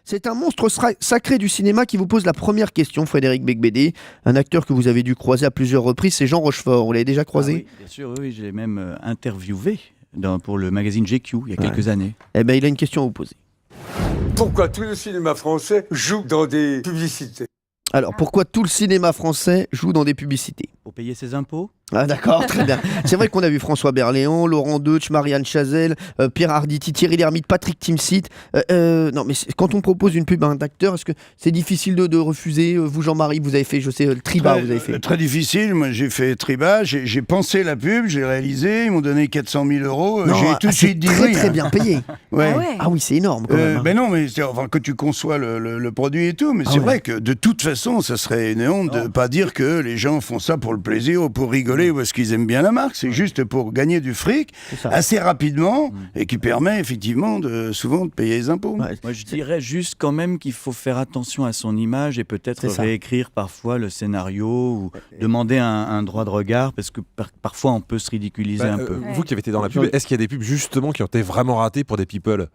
C'est un monstre sacré du cinéma qui vous pose la première question, Frédéric Becbédé. Un acteur que vous avez dû croiser à plusieurs reprises, c'est Jean Rochefort. Vous l'avez déjà croisé? Oui, bien sûr, oui, je l'ai même interviewé pour le magazine GQ il y a quelques années. Eh bien, il a une question à vous poser. Pourquoi tout le cinéma français joue dans des publicités? Alors, pourquoi tout le cinéma français joue dans des publicités? Pour payer ses impôts? Ah d'accord, très bien. C'est vrai qu'on a vu François Berléand, Laurent Deutsch, Marianne Chazelle, Pierre Arditi, Thierry Lhermitte, Patrick Timsit. Non, mais quand on propose une pub à un acteur, est-ce que c'est difficile de refuser? Vous, Jean-Marie, vous avez fait, je sais, le Triba, vous avez fait. Très difficile. Moi, j'ai fait Triba, j'ai pensé la pub, j'ai réalisé, ils m'ont donné 400 000 €. Non, J'ai tout de suite dit oui. très bien payé. Ouais. Ah ouais. Ah oui, c'est énorme quand même. Ben non, mais enfin, que tu conçois le produit et tout, mais c'est vrai que de toute façon, ça serait une honte de pas dire que les gens font ça pour le plaisir ou pour rigoler ou parce qu'ils aiment bien la marque. C'est juste pour gagner du fric assez rapidement et qui permet effectivement souvent de payer les impôts. Ouais. Moi, je dirais juste quand même qu'il faut faire attention à son image et peut-être réécrire parfois le scénario ou demander un droit de regard parce que parfois on peut se ridiculiser un peu. Vous qui avez été dans la pub, est-ce qu'il y a des pubs justement qui ont été vraiment ratées pour des people?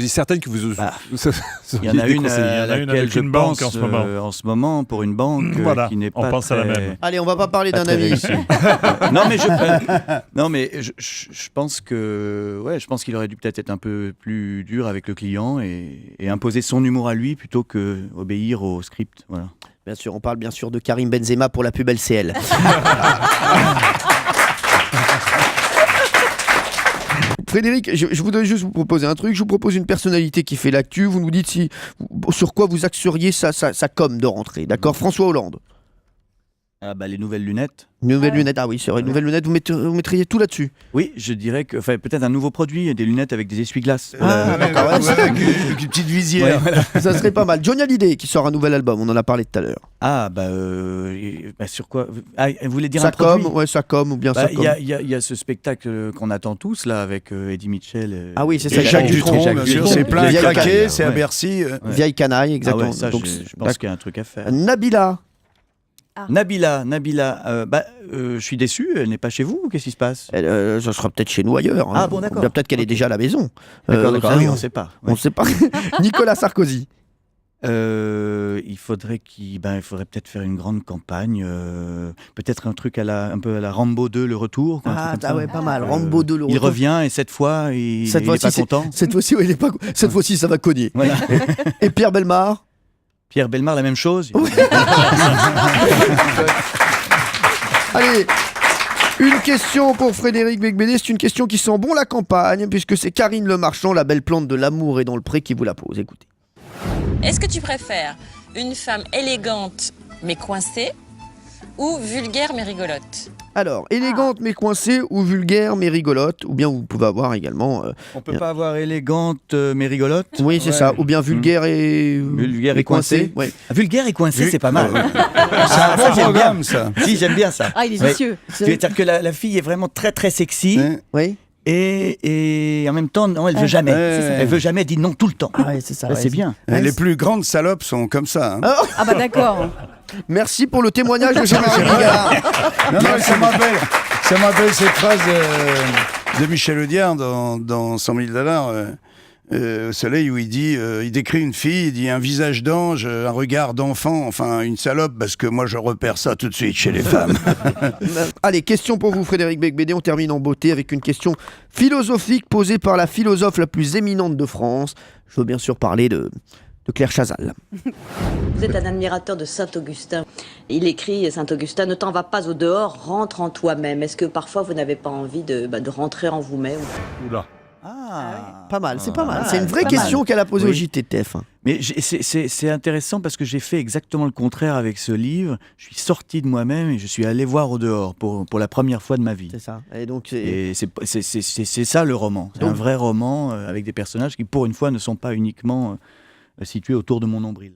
Certaines que vous... Il y en a une avec à laquelle je une banque pense en ce moment. Pour une banque Voilà, qui n'est on pas pense à la très... même. Allez, on va pas parler pas d'un très ami. réussi. Non mais je pense que je pense qu'il aurait dû peut-être être un peu plus dur avec le client et imposer son humour à lui plutôt que obéir au script. Voilà. Bien sûr, on parle bien sûr de Karim Benzema pour la pub LCL. Frédéric, je voudrais juste vous proposer un truc. Je vous propose une personnalité qui fait l'actu. Vous nous dites sur quoi vous axeriez sa com de rentrée. D'accord? François Hollande. Ah bah les nouvelles lunettes. Nouvelles lunettes. Ah oui, c'est vrai. Nouvelles lunettes. Vous mettriez tout là-dessus. Oui, je dirais que peut-être un nouveau produit, des lunettes avec des essuie-glaces. D'accord. Avec une petite visière. Ça serait pas mal. Johnny Hallyday qui sort un nouvel album. On en a parlé tout à l'heure. Ah sur quoi? Ah, vous voulez dire Sa un produit? sa com ou bien sa com. Il y a ce spectacle qu'on attend tous là avec Eddie Mitchell. Ah oui, c'est ça. Et Jacques Dutronc, Jacques bien sûr, Dutronc. c'est plein Vieille craqué, canaille. c'est à Bercy. Vieille canaille, Ah exactement. ouais, ça, Donc, je pense qu'il y a un truc à faire. Nabila. Nabila, je suis déçu, elle n'est pas chez vous, qu'est-ce qui se passe? Ça sera peut-être chez nous ailleurs. Ah bon, d'accord. Ou bien peut-être qu'elle est déjà à la maison. D'accord, ça, oui, on ne sait pas. On ne sait pas. Nicolas Sarkozy. Il faudrait peut-être faire une grande campagne, peut-être un truc un peu à la Rambo 2, le retour. Quoi, un truc comme ça. Ouais, pas mal. Rambo 2, le retour. Il revient et cette fois, il n'est pas content. Cette fois-ci, il est pas. Cette fois-ci, ça va cogner. Voilà. Et Pierre Bellemare. Pierre Bellemare, la même chose. Allez, une question pour Frédéric Becbédé. C'est une question qui sent bon la campagne, puisque c'est Karine Le Marchand, la belle plante de l'amour et dans le pré, qui vous la pose. Écoutez. Est-ce que tu préfères une femme élégante mais coincée ou vulgaire mais rigolote? Alors, élégante mais coincée ou vulgaire mais rigolote, ou bien vous pouvez avoir également... On peut pas avoir élégante mais rigolote? Oui, c'est ça. Ou bien vulgaire et... Vulgaire et coincé. Ouais. Vulgaire et coincé, c'est pas mal. C'est un bon programme, ça. Si, j'aime bien ça. Ah, il est vicieux. C'est-à-dire que la fille est vraiment très très sexy. Oui. Et en même temps, non, elle veut jamais. Elle veut jamais, elle dit non tout le temps. Ah ouais, c'est ça. C'est bien. Les plus grandes salopes sont comme ça. Hein. Ah bah d'accord. Merci pour le témoignage de Jean-Marie Bigard. Non, ça m'appelle cette phrase de Michel Audiard dans 100 000 $ au soleil où il décrit une fille, il dit un visage d'ange, un regard d'enfant, enfin une salope, parce que moi je repère ça tout de suite chez les femmes. Allez, question pour vous, Frédéric Becbédé. On termine en beauté avec une question philosophique posée par la philosophe la plus éminente de France. Je veux bien sûr parler de Claire Chazal. Vous êtes un admirateur de Saint-Augustin. Il écrit, Saint-Augustin, ne t'en va pas au dehors, rentre en toi-même. Est-ce que parfois vous n'avez pas envie de rentrer en vous-même? Oula. Pas mal, c'est pas mal. C'est une vraie question qu'elle a posée au JTTF. Mais c'est intéressant parce que j'ai fait exactement le contraire avec ce livre. Je suis sorti de moi-même et je suis allé voir au dehors pour la première fois de ma vie. C'est ça. Et donc c'est ça le roman. C'est un vrai roman avec des personnages qui, pour une fois, ne sont pas uniquement situés autour de mon nombril.